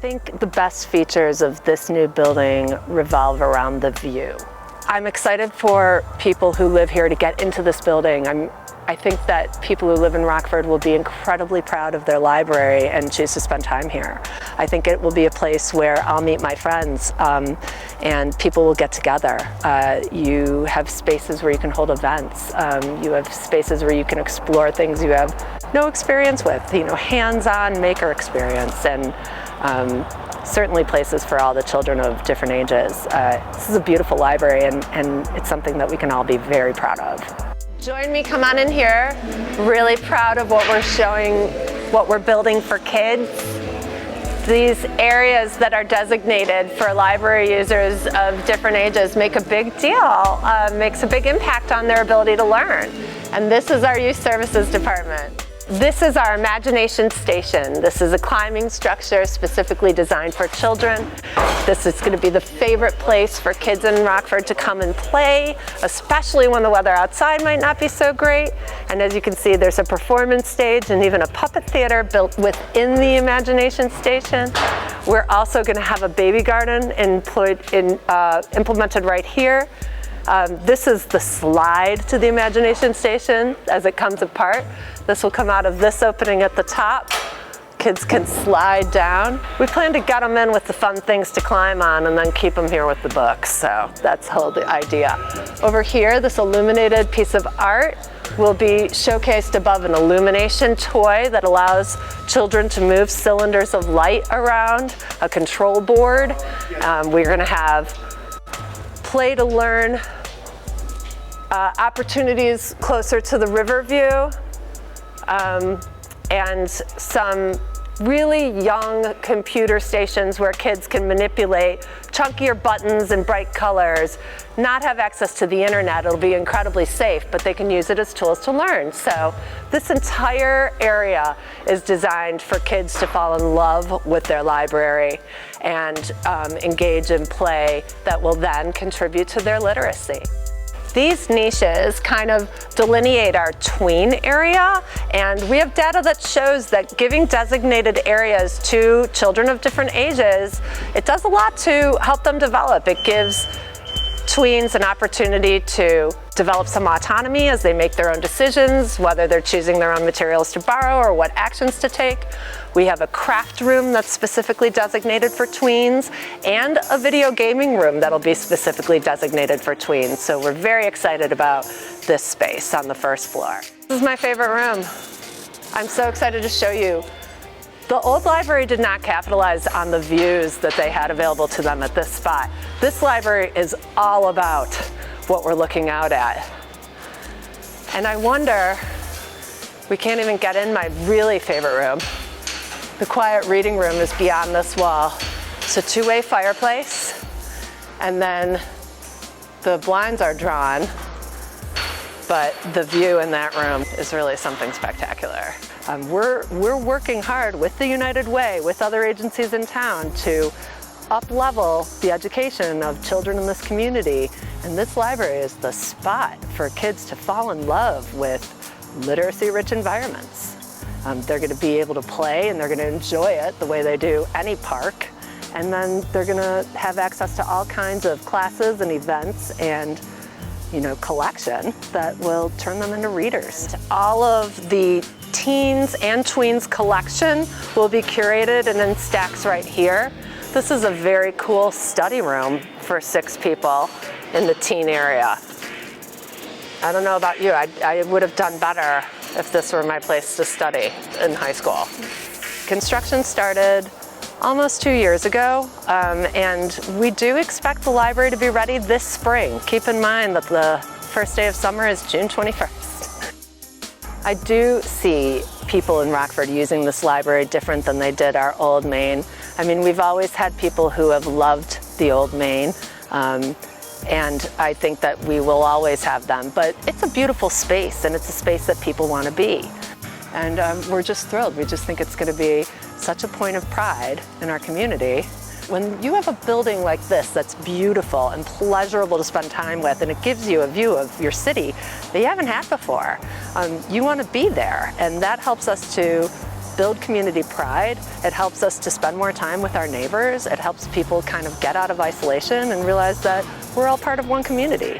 think the best features of this new building revolve around the view. I'm excited for people who live here to get into this building. I think that people who live in Rockford will be incredibly proud of their library and choose to spend time here. I think it will be a place where I'll meet my friends and people will get together. You have spaces where you can hold events. You have spaces where you can explore things you have no experience with, hands-on maker experience, and certainly places for all the children of different ages. This is a beautiful library and it's something that we can all be very proud of. Join me, come on in here. Really proud of what we're showing, what we're building for kids. These areas that are designated for library users of different ages make a big deal, makes a big impact on their ability to learn. And this is our Youth Services Department. This is our Imagination Station. This is a climbing structure specifically designed for children. This is going to be the favorite place for kids in Rockford to come and play, especially when the weather outside might not be so great. And as you can see, there's a performance stage and even a puppet theater built within the Imagination Station. We're also going to have a baby garden implemented right here. This is the slide to the Imagination Station as it comes apart. This will come out of this opening at the top. Kids can slide down. We plan to get them in with the fun things to climb on and then keep them here with the books. So that's the whole idea. Over here, this illuminated piece of art will be showcased above an illumination toy that allows children to move cylinders of light around, a control board. We're going to have play to learn opportunities closer to the river view, and some really young computer stations where kids can manipulate chunkier buttons and bright colors, not have access to the internet. It'll be incredibly safe, but they can use it as tools to learn. So this entire area is designed for kids to fall in love with their library and engage in play that will then contribute to their literacy. These niches kind of delineate our tween area, and we have data that shows that giving designated areas to children of different ages, it does a lot to help them develop. It gives tweens an opportunity to develop some autonomy as they make their own decisions, whether they're choosing their own materials to borrow or what actions to take. We have a craft room that's specifically designated for tweens and a video gaming room that'll be specifically designated for tweens. So we're very excited about this space on the first floor. This is my favorite room. I'm so excited to show you. The old library did not capitalize on the views that they had available to them at this spot. This library is all about what we're looking out at. And I wonder, we can't even get in my really favorite room. The quiet reading room is beyond this wall. It's a two-way fireplace, and then the blinds are drawn, but the view in that room is really something spectacular. We're working hard with the United Way, with other agencies in town, to up-level the education of children in this community. And this library is the spot for kids to fall in love with literacy-rich environments. They're going to be able to play and they're going to enjoy it the way they do any park. And then they're going to have access to all kinds of classes and events and collection that will turn them into readers. All of the teens and tweens collection will be curated and in stacks right here. This is a very cool study room for 6 people in the teen area. I don't know about you, I would have done better if this were my place to study in high school. Construction started almost 2 years ago, and we do expect the library to be ready this spring. Keep in mind that the first day of summer is June 21st. I do see people in Rockford using this library different than they did our old Main. I mean, we've always had people who have loved the old Main, and I think that we will always have them. But it's a beautiful space, and it's a space that people want to be. And we're just thrilled. We just think it's going to be such a point of pride in our community. When you have a building like this that's beautiful and pleasurable to spend time with, and it gives you a view of your city that you haven't had before, you want to be there, and that helps us to build community pride. It helps us to spend more time with our neighbors. It helps people kind of get out of isolation and realize that we're all part of one community.